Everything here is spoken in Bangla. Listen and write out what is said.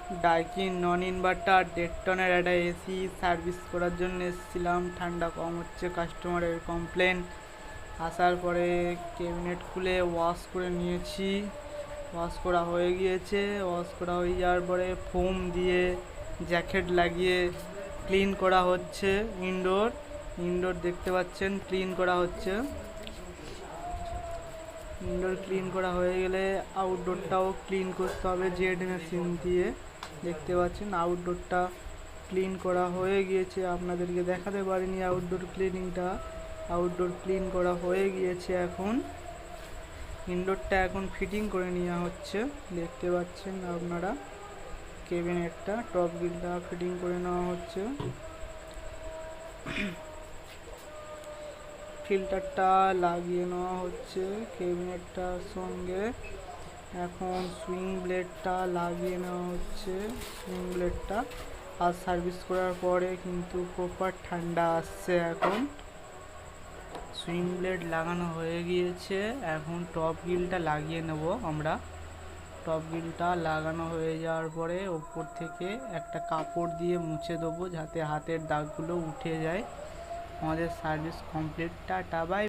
ডাইকিন নন ইনভার্টার 1.5 টনের একটা এসি সার্ভিস করার জন্য এসেছিলাম। ঠান্ডা কম হচ্ছে, কাস্টমারের কমপ্লেন। আসার পরে ক্যাবিনেট খুলে ওয়াশ করে নিয়েছি। ওয়াশ করা হয়ে গিয়েছে। ওয়াশ করা হয়ে যাওয়ার পরে ফোম দিয়ে জ্যাকেট লাগিয়ে ক্লিন করা হচ্ছে। ইনডোর দেখতে পাচ্ছেন ক্লিন করা হচ্ছে। ইনডোর ক্লিন করা হয়ে গেলে আউটডোরটাও ক্লিন করতে হবে জেড মেশিন দিয়ে। দেখতে পাচ্ছেন আউটডোরটা ক্লিন করা হয়ে গিয়েছে। আপনাদেরকে দেখাতে পারিনি আউটডোর ক্লিনিংটা। আউটডোর ক্লিন করা হয়ে গিয়েছে। এখন ইনডোরটা এখন ফিটিং করে নেওয়া হচ্ছে। দেখতে পাচ্ছেন আপনারা ক্যাবিনেটটা, টপ গ্রিলটা ফিটিং করে নেওয়া হচ্ছে। ফিল্টারটা লাগিয়ে নেওয়া হচ্ছে ক্যাবিনেটটার সঙ্গে। এখন সুইং ব্লেডটা লাগিয়ে নেওয়া হচ্ছে। সুইং ব্লেডটা আর সার্ভিস করার পরে কিন্তু প্রপার ঠান্ডা আসছে। এখন সুইং ব্লেড লাগানো হয়ে গিয়েছে। এখন টপ গ্রিলটা লাগিয়ে নেব আমরা। টপ গ্রিলটা লাগানো হয়ে যাওয়ার পরে ওপর থেকে একটা কাপড় দিয়ে মুছে দেবো যাতে হাতের দাগগুলো উঠে যায়। আমাদের সার্ভিস কমপ্লিট। Tata bye.